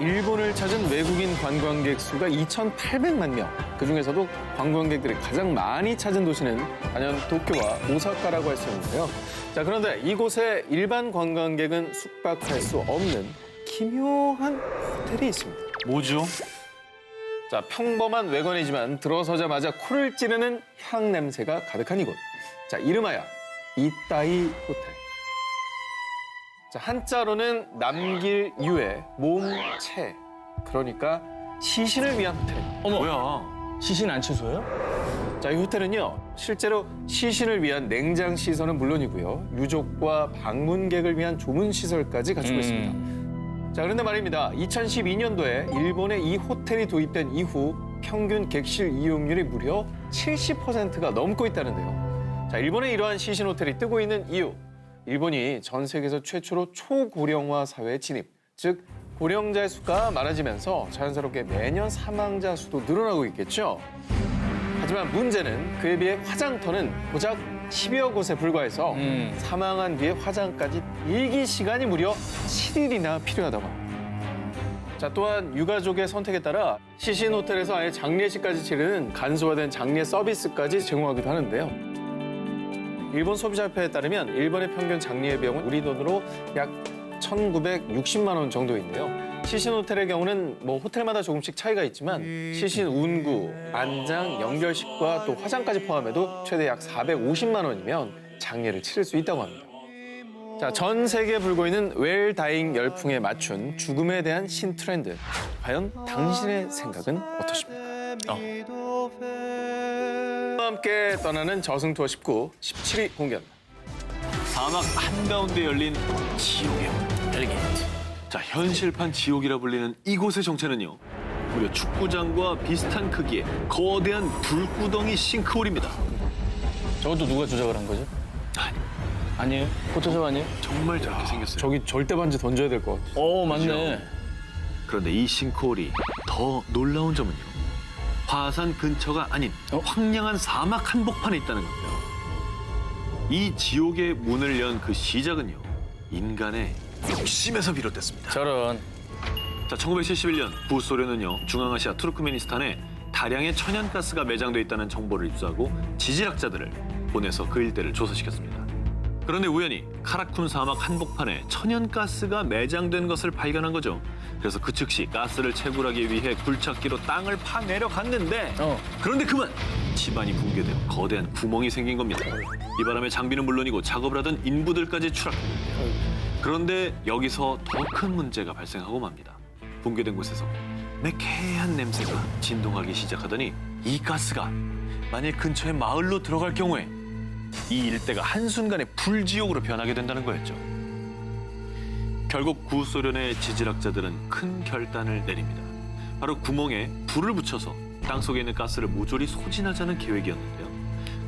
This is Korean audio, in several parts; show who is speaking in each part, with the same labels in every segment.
Speaker 1: 일본을 찾은 외국인 관광객 수가 2,800만 명. 그중에서도 관광객들이 가장 많이 찾은 도시는 단연 도쿄와 오사카라고 할 수 있는데요. 자, 그런데 이곳에 일반 관광객은 숙박할 수 없는 기묘한 호텔이 있습니다.
Speaker 2: 뭐죠?
Speaker 1: 자, 평범한 외관이지만 들어서자마자 코를 찌르는 향 냄새가 가득한 이곳. 자, 이름하여 이따이 호텔. 자, 한자로는 남길 유의 몸체. 그러니까 시신을 위한 호텔입니다.
Speaker 2: 뭐야?
Speaker 3: 시신 안치소예요?
Speaker 1: 자, 이 호텔은요, 실제로 시신을 위한 냉장 시설은 물론이고요, 유족과 방문객을 위한 조문 시설까지 갖추고 있습니다. 자, 그런데 말입니다. 2012년도에 일본에 이 호텔이 도입된 이후 평균 객실 이용률이 무려 70%가 넘고 있다는데요. 자, 일본에 이러한 시신 호텔이 뜨고 있는 이유. 일본이 전 세계에서 최초로 초고령화 사회에 진입, 즉 고령자의 수가 많아지면서 자연스럽게 매년 사망자 수도 늘어나고 있겠죠. 하지만 문제는 그에 비해 화장터는 고작 10여 곳에 불과해서 사망한 뒤에 화장까지 대기 시간이 무려 7일이나 필요하다고 합니다. 자, 또한 유가족의 선택에 따라 시신 호텔에서 아예 장례식까지 치르는 간소화된 장례 서비스까지 제공하기도 하는데요. 일본 소비자협회에 따르면 일본의 평균 장례 비용은 우리 돈으로 약 1,960만 원 정도인데요. 시신 호텔의 경우는 뭐 호텔마다 조금씩 차이가 있지만 시신 운구, 안장, 연결식과 또 화장까지 포함해도 최대 약 450만 원이면 장례를 치를 수 있다고 합니다. 자, 전 세계에 불고 있는 웰다잉 열풍에 맞춘 죽음에 대한 신트렌드. 과연 당신의 생각은 어떠십니까? 함께 떠나는 저승 투어 19, 17위 공개합니다.
Speaker 2: 사막 한가운데 열린 지옥의 헬게이트. 자, 현실판 지옥이라 불리는 이곳의 정체는요, 무려 축구장과 비슷한 크기의 거대한 불구덩이 싱크홀입니다.
Speaker 3: 저것도 누가 조작을 한 거죠?
Speaker 2: 아니,
Speaker 3: 아니에요? 포토샵 아니에요?
Speaker 2: 정말 저렇게 생겼어요.
Speaker 1: 저기 절대 반지 던져야 될 것 같아요.
Speaker 3: 맞네.
Speaker 2: 그런데 이 싱크홀이 더 놀라운 점은요, 화산 근처가 아닌 황량한 사막 한복판에 있다는 겁니다. 이 지옥의 문을 연 그 시작은요, 인간의 욕심에서 비롯됐습니다.
Speaker 3: 저런.
Speaker 2: 자, 1971년 구소련은요, 중앙아시아 투르크메니스탄에 다량의 천연가스가 매장돼 있다는 정보를 입수하고 지질학자들을 보내서 그 일대를 조사시켰습니다. 그런데 우연히 카라쿤 사막 한복판에 천연가스가 매장된 것을 발견한 거죠. 그래서 그 즉시 가스를 채굴하기 위해 굴착기로 땅을 파내려갔는데 그런데 그만! 집안이 붕괴되어 거대한 구멍이 생긴 겁니다. 이 바람에 장비는 물론이고 작업을 하던 인부들까지 추락했는데요. 그런데 여기서 더 큰 문제가 발생하고 맙니다. 붕괴된 곳에서 매캐한 냄새가 진동하기 시작하더니 이 가스가 만약 근처의 마을로 들어갈 경우에 이 일대가 한순간에 불지옥으로 변하게 된다는 거였죠. 결국 구소련의 지질학자들은 큰 결단을 내립니다. 바로 구멍에 불을 붙여서 땅속에 있는 가스를 모조리 소진하자는 계획이었는데요.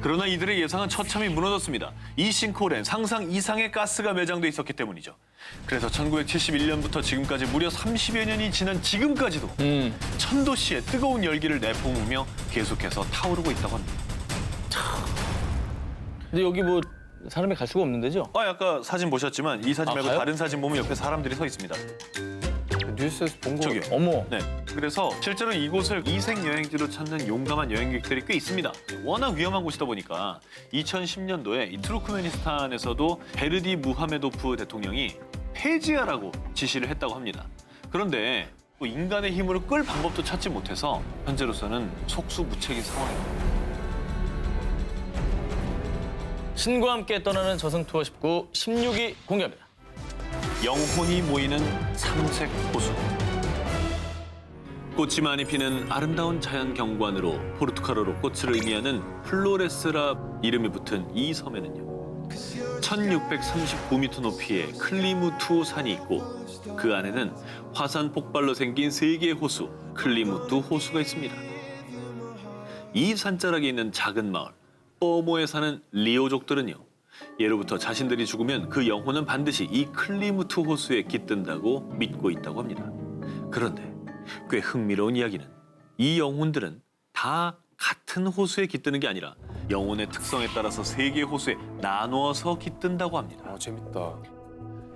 Speaker 2: 그러나 이들의 예상은 처참히 무너졌습니다. 이 싱크홀엔 상상 이상의 가스가 매장돼 있었기 때문이죠. 그래서 1971년부터 지금까지 무려 30여 년이 지난 지금까지도 천도씨의 뜨거운 열기를 내뿜으며 계속해서 타오르고 있다고 합니다.
Speaker 3: 근데 여기 뭐 사람이 갈 수가 없는 데죠?
Speaker 2: 아까 사진 보셨지만 이 사진 말고
Speaker 3: 가요?
Speaker 2: 다른 사진 보면 옆에 사람들이 서 있습니다.
Speaker 1: 뉴스에서 본 거.
Speaker 2: 저기요.
Speaker 3: 어머.
Speaker 2: 네. 그래서 실제로 이곳을 이색 여행지로 찾는 용감한 여행객들이 꽤 있습니다. 워낙 위험한 곳이다 보니까 2010년도에 이 투르크메니스탄에서도 베르디 무하메도프 대통령이 폐지하라고 지시를 했다고 합니다. 그런데 또 인간의 힘으로 끌 방법도 찾지 못해서 현재로서는 속수무책인 상황입니다.
Speaker 3: 신과 함께 떠나는 저승 투어 19, 16위 공개합니다.
Speaker 2: 영혼이 모이는 삼색 호수. 꽃이 많이 피는 아름다운 자연 경관으로 포르투갈어로 꽃을 의미하는 플로레스라 이름이 붙은 이 섬에는요, 1639m 높이의 클리무투 산이 있고 그 안에는 화산 폭발로 생긴 세 개의 호수, 클리무투 호수가 있습니다. 이 산자락에 있는 작은 마을 뽀모에 사는 리오족들은요, 예로부터 자신들이 죽으면 그 영혼은 반드시 이 클리무투 호수에 깃든다고 믿고 있다고 합니다. 그런데 꽤 흥미로운 이야기는 이 영혼들은 다 같은 호수에 깃드는 게 아니라 영혼의 특성에 따라서 세 개의 호수에 나누어서 깃든다고 합니다.
Speaker 1: 재밌다.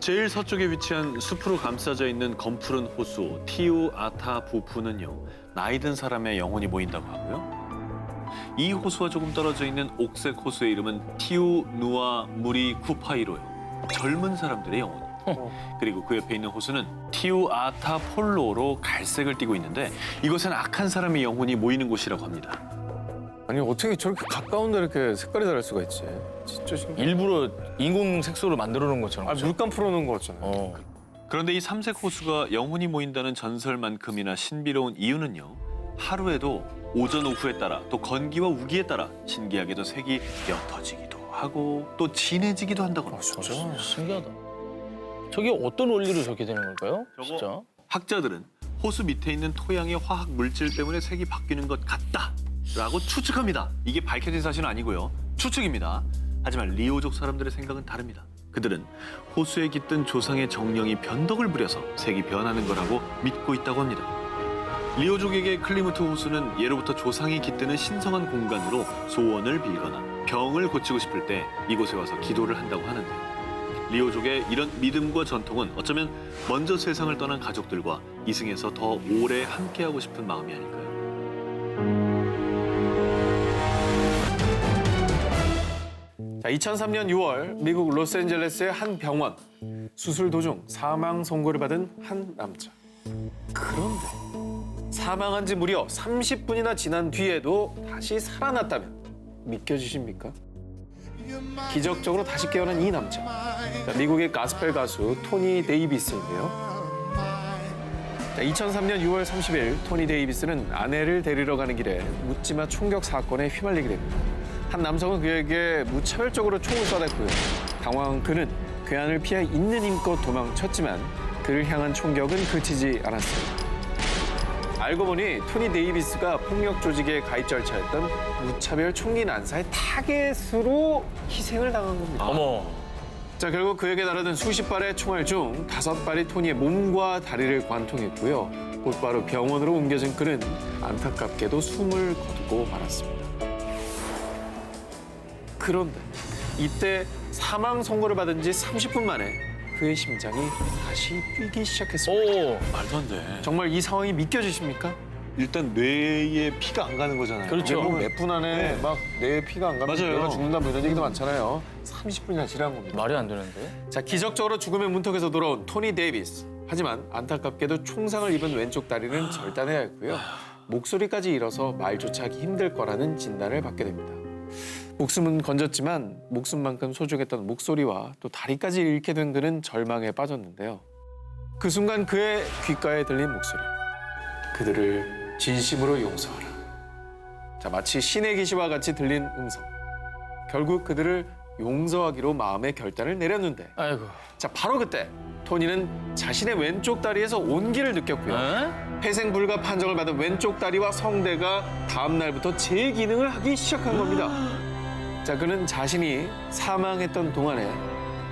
Speaker 2: 제일 서쪽에 위치한 숲으로 감싸져 있는 검푸른 호수 티우아타푸푸는요, 나이든 사람의 영혼이 모인다고 하고요. 이 호수와 조금 떨어져 있는 옥색 호수의 이름은 티우누아무리쿠파이로요, 젊은 사람들의 영혼. 그리고 그 옆에 있는 호수는 티우아타폴로로 갈색을 띠고 있는데 이곳은 악한 사람의 영혼이 모이는 곳이라고 합니다.
Speaker 1: 아니 어떻게 저렇게 가까운데 이렇게 색깔이 다를 수가 있지? 진짜 신기해.
Speaker 3: 일부러 인공 색소를 만들어 놓은 것처럼.
Speaker 1: 아,
Speaker 3: 그렇죠?
Speaker 1: 물감 풀어놓은 거 같잖아요.
Speaker 3: 어.
Speaker 2: 그런데 이 삼색 호수가 영혼이 모인다는 전설만큼이나 신비로운 이유는요, 하루에도 오전 오후에 따라 또 건기와 우기에 따라 신기하게도 색이 옅어지기도 하고 또 진해지기도 한다고 합니다.
Speaker 1: 진짜?
Speaker 3: 신기하다. 저게 어떤 원리로 저렇게 되는 걸까요? 진짜?
Speaker 2: 학자들은 호수 밑에 있는 토양의 화학 물질 때문에 색이 바뀌는 것 같다라고 추측합니다. 이게 밝혀진 사실은 아니고요, 추측입니다. 하지만 리오족 사람들의 생각은 다릅니다. 그들은 호수에 깃든 조상의 정령이 변덕을 부려서 색이 변하는 거라고 믿고 있다고 합니다. 리오족에게 클리무트 호수는 예로부터 조상이 깃드는 신성한 공간으로 소원을 빌거나 병을 고치고 싶을 때 이곳에 와서 기도를 한다고 하는데, 리오족의 이런 믿음과 전통은 어쩌면 먼저 세상을 떠난 가족들과 이승에서 더 오래 함께하고 싶은 마음이 아닐까요?
Speaker 1: 자, 2003년 6월 미국 로스앤젤레스의 한 병원, 수술 도중 사망 선고를 받은 한 남자. 그런데 사망한 지 무려 30분이나 지난 뒤에도 다시 살아났다면 믿겨지십니까? 기적적으로 다시 깨어난 이 남자. 자, 미국의 가스펠 가수 토니 데이비스인데요. 자, 2003년 6월 30일 토니 데이비스는 아내를 데리러 가는 길에 묻지마 총격 사건에 휘말리게 됩니다. 한 남성은 그에게 무차별적으로 총을 쏴댔고요. 당황한 그는 괴한을 피해 있는 힘껏 도망쳤지만 그를 향한 총격은 그치지 않았습니다. 알고 보니 토니 데이비스가 폭력 조직의 가입 절차였던 무차별 총기 난사의 타겟으로 희생을 당한 겁니다.
Speaker 3: 어머.
Speaker 1: 자, 결국 그에게 날아든 수십 발의 총알 중 5발이 토니의 몸과 다리를 관통했고요. 곧바로 병원으로 옮겨진 그는 안타깝게도 숨을 거두고 말았습니다. 그런데 이때 사망 선고를 받은 지 30분 만에 그의 심장이 다시 뛰기 시작했습니다.
Speaker 3: 오.
Speaker 2: 말도 안 돼.
Speaker 1: 정말 이 상황이 믿겨지십니까?
Speaker 2: 일단 뇌에 피가 안 가는 거잖아요.
Speaker 3: 그렇죠.
Speaker 1: 몇 분 안에 막 뇌에 피가 안 가면
Speaker 2: 맞아요.
Speaker 1: 뇌가 죽는다 뭐 이런 얘기도 많잖아요. 30분이나 지난 겁니다.
Speaker 3: 말이 안 되는데.
Speaker 1: 자, 기적적으로 죽음의 문턱에서 돌아온 토니 데이비스. 하지만 안타깝게도 총상을 입은 왼쪽 다리는 절단해야 했고요. 목소리까지 잃어서 말조차 하기 힘들 거라는 진단을 받게 됩니다. 목숨은 건졌지만 목숨만큼 소중했던 목소리와 또 다리까지 잃게 된 그는 절망에 빠졌는데요. 그 순간 그의 귓가에 들린 목소리. 그들을 진심으로 용서하라. 자, 마치 신의 계시와 같이 들린 음성. 결국 그들을 용서하기로 마음의 결단을 내렸는데,
Speaker 3: 아이고.
Speaker 1: 자, 바로 그때 토니는 자신의 왼쪽 다리에서 온기를 느꼈고요.
Speaker 3: 에?
Speaker 1: 회생 불가 판정을 받은 왼쪽 다리와 성대가 다음 날부터 재기능을 하기 시작한 겁니다. 자, 그는 자신이 사망했던 동안에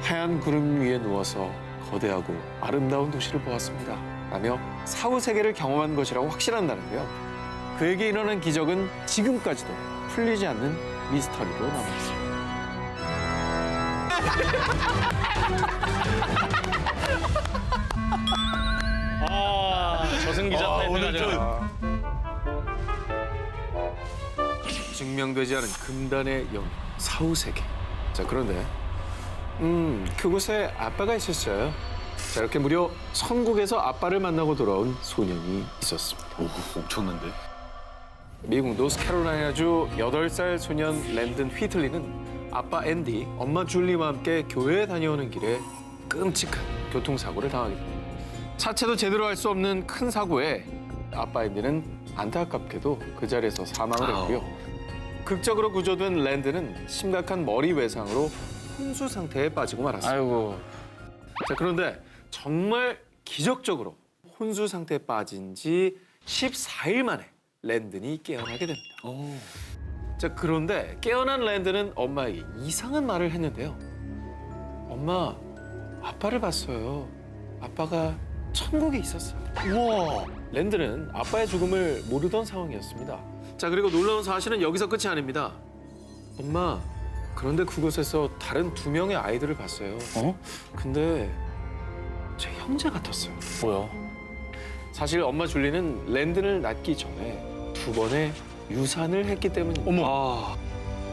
Speaker 1: 하얀 구름 위에 누워서 거대하고 아름다운 도시를 보았습니다. 라며 사후 세계를 경험한 것이라고 확신한다는데요. 그에게 일어난 기적은 지금까지도 풀리지 않는 미스터리로 남아있습니다.
Speaker 3: 저승 기자
Speaker 2: 오늘
Speaker 3: 타이밍
Speaker 1: 증명되지 않은 금단의 영, 사후 세계. 자, 그런데 그곳에 아빠가 있었어요. 자, 이렇게 무려 천국에서 아빠를 만나고 돌아온 소년이 있었습니다.
Speaker 2: 오, 엄청난데?
Speaker 1: 미국 노스캐롤라이나주 8살 소년 랜든 휘틀리는 아빠 앤디, 엄마 줄리와 함께 교회에 다녀오는 길에 끔찍한 교통사고를 당하게 됩니다. 차체도 제대로 할 수 없는 큰 사고에 아빠 앤디는 안타깝게도 그 자리에서 사망을 했고요. 극적으로 구조된 랜드는 심각한 머리 외상으로 혼수 상태에 빠지고 말았습니다.
Speaker 3: 아이고.
Speaker 1: 자, 그런데 정말 기적적으로 혼수 상태에 빠진 지 14일 만에 랜든이 깨어나게 됩니다. 자, 그런데 깨어난 랜든은 엄마에게 이상한 말을 했는데요. 엄마, 아빠를 봤어요. 아빠가 천국에 있었어요. 우와! 랜든은 아빠의 죽음을 모르던 상황이었습니다. 자, 그리고 놀라운 사실은 여기서 끝이 아닙니다. 엄마, 그런데 그곳에서 다른 2명의 아이들을 봤어요.
Speaker 3: 어?
Speaker 1: 근데 제 형제 같았어요.
Speaker 3: 뭐야?
Speaker 1: 사실 엄마 줄리는 랜든을 낳기 전에 2번의 유산을 했기 때문입니다.
Speaker 3: 어머.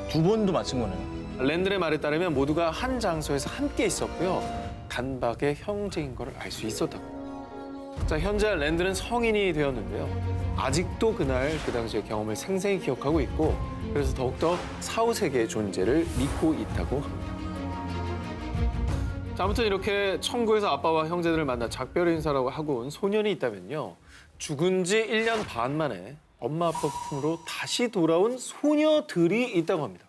Speaker 3: 두 번도 맞힌 거네요.
Speaker 1: 랜든의 말에 따르면 모두가 한 장소에서 함께 있었고요. 단박에 형제인 걸 알 수 있었다고. 자, 현재 랜든은 성인이 되었는데요. 아직도 그 당시의 경험을 생생히 기억하고 있고 그래서 더욱더 사후세계의 존재를 믿고 있다고 합니다. 자, 아무튼 이렇게 천국에서 아빠와 형제들을 만나 작별 인사라고 하고 온 소년이 있다면요. 죽은 지 1년 반 만에 엄마 아빠 품으로 다시 돌아온 소녀들이 있다고 합니다.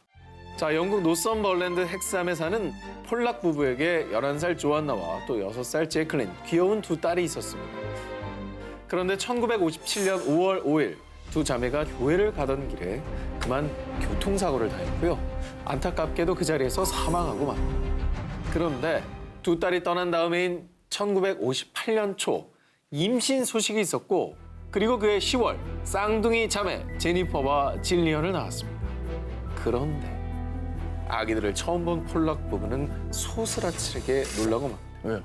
Speaker 1: 자, 영국 노썸버랜드 헥삼에 사는 폴락 부부에게 11살 조안나와 또 6살 제클린, 귀여운 2딸이 있었습니다. 그런데 1957년 5월 5일 두 자매가 교회를 가던 길에 그만 교통사고를 당했고요. 안타깝게도 그 자리에서 사망하고 맙니다. 그런데 2딸이 떠난 다음인 1958년 초 임신 소식이 있었고 그리고 그해 10월 쌍둥이 자매 제니퍼와 질리언을 낳았습니다. 그런데 아기들을 처음 본 폴락 부부는 소스라치게 놀라고 맙니다.
Speaker 3: 왜요?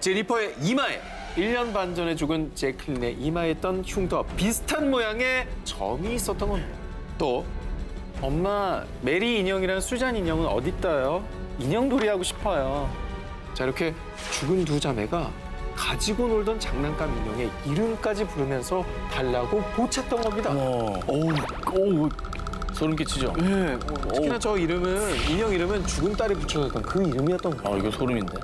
Speaker 1: 제니퍼의 이마에 1년 반 전에 죽은 제클린의 이마에 있던 흉터와 비슷한 모양의 점이 있었던 겁니다. 또 엄마, 메리 인형이랑 수잔 인형은 어딨어요? 인형놀이 하고 싶어요. 자, 이렇게 죽은 두 자매가 가지고 놀던 장난감 인형의 이름까지 부르면서 달라고 보챘던 겁니다.
Speaker 3: 어우, 소름 끼치죠?
Speaker 1: 네, 특히나 저 이름은, 인형 이름은 죽은 딸이 붙여줬던 그 이름이었던 거예요.
Speaker 3: 아, 이거 소름인데.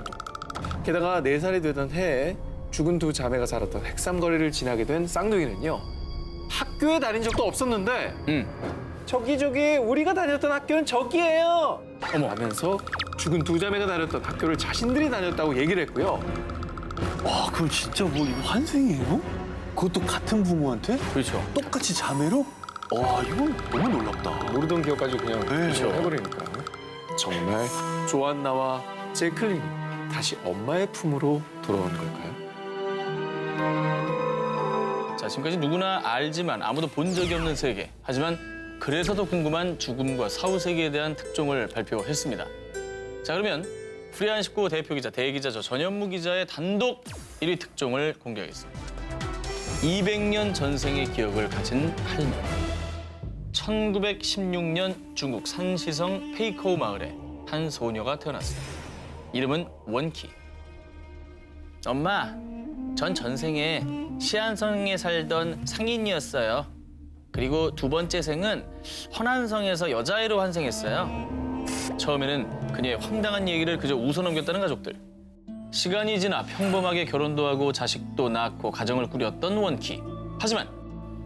Speaker 1: 게다가 4살이 되던 해에 죽은 두 자매가 살았던 헥삼거리를 지나게 된 쌍둥이는요. 학교에 다닌 적도 없었는데 저기 우리가 다녔던 학교는 저기예요.
Speaker 3: 어머.
Speaker 1: 하면서 죽은 두 자매가 다녔던 학교를 자신들이 다녔다고 얘기를 했고요.
Speaker 4: 와, 그럼 진짜 뭐 이거 환생이에요? 그것도 같은 부모한테?
Speaker 3: 그렇죠.
Speaker 4: 똑같이 자매로? 와, 이건 너무 놀랍다.
Speaker 1: 모르던 기억까지 그냥
Speaker 4: 그렇죠.
Speaker 1: 해버리니까. 정말 조안나와 제클린이 다시 엄마의 품으로 돌아온 걸까요?
Speaker 3: 자, 지금까지 누구나 알지만 아무도 본 적이 없는 세계. 하지만 그래서 더 궁금한 죽음과 사후 세계에 대한 특종을 발표했습니다. 자, 그러면 프리한 19 대표 기자, 대기자 저 전현무 기자의 단독 1위 특종을 공개하겠습니다. 200년 전생의 기억을 가진 할머니. 1916년 중국 산시성 페이커우 마을에 한 소녀가 태어났습니다. 이름은 원키. 엄마, 전 전생에 시안성에 살던 상인이었어요. 그리고 두 번째 생은 허난성에서 여자애로 환생했어요. 처음에는 그녀의 황당한 얘기를 그저 웃어넘겼다는 가족들. 시간이 지나 평범하게 결혼도 하고 자식도 낳고 가정을 꾸렸던 원키. 하지만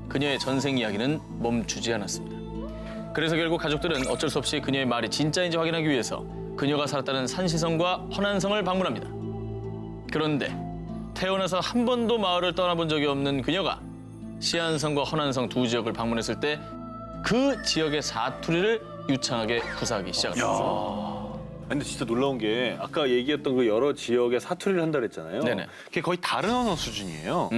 Speaker 3: 그녀의 전생 이야기는 멈추지 않았습니다. 그래서 결국 가족들은 어쩔 수 없이 그녀의 말이 진짜인지 확인하기 위해서 그녀가 살았다는 산시성과 허난성을 방문합니다. 그런데 태어나서 한 번도 마을을 떠나본 적이 없는 그녀가 시안성과 허난성 두 지역을 방문했을 때 그 지역의 사투리를 유창하게 구사하기 시작합니다.
Speaker 2: 근데 진짜 놀라운 게 아까 얘기했던 그 여러 지역의 사투리를 한다 그랬잖아요.
Speaker 3: 네네.
Speaker 2: 그게 거의 다른 언어 수준이에요.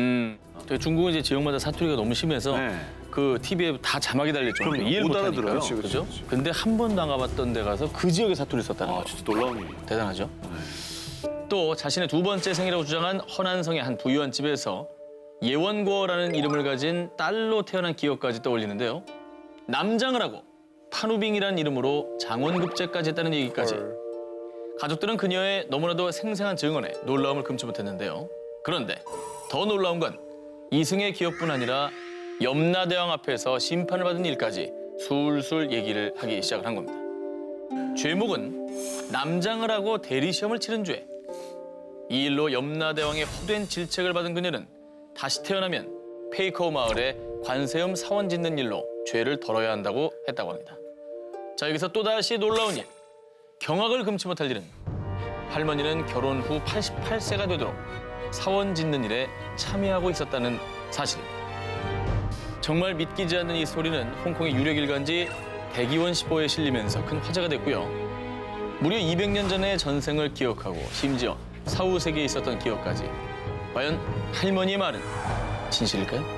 Speaker 3: 되게 중국은 이제 지역마다 사투리가 너무 심해서
Speaker 2: 네.
Speaker 3: 그 TV에 다 자막이 달릴 정도로
Speaker 2: 그럼요.
Speaker 3: 이해를
Speaker 2: 못
Speaker 3: 못
Speaker 2: 알아들어요.
Speaker 3: 하니까.
Speaker 2: 그렇지,
Speaker 3: 그죠? 근데 한 번도 안 가봤던 데 가서 그 지역의 사투리를 썼다는 거.
Speaker 2: 진짜 놀라운 일이에요.
Speaker 3: 대단하죠? 또 자신의 두 번째 생이라고 주장한 허난성의 한 부유한 집에서 예원고라는 이름을 가진 딸로 태어난 기억까지 떠올리는데요. 남장을 하고 판우빙이라는 이름으로 장원급제까지 했다는 얘기까지. 가족들은 그녀의 너무나도 생생한 증언에 놀라움을 금치 못했는데요. 그런데 더 놀라운 건 이승의 기억뿐 아니라 염라대왕 앞에서 심판을 받은 일까지 술술 얘기를 하기 시작을 한 겁니다. 죄목은 남장을 하고 대리시험을 치른 죄. 이 일로 염라대왕의 헛된 질책을 받은 그녀는 다시 태어나면 페이커우 마을에 관세음 사원 짓는 일로 죄를 덜어야 한다고 했다고 합니다. 자, 여기서 또다시 놀라운 일. 경악을 금치 못할 일은 할머니는 결혼 후 88세가 되도록 사원 짓는 일에 참여하고 있었다는 사실입니다. 정말 믿기지 않는 이 소리는 홍콩의 유력 일간지 대기원 15에 실리면서 큰 화제가 됐고요. 무려 200년 전의 전생을 기억하고 심지어 사후 세계에 있었던 기억까지. 과연 할머니의 말은 진실일까요?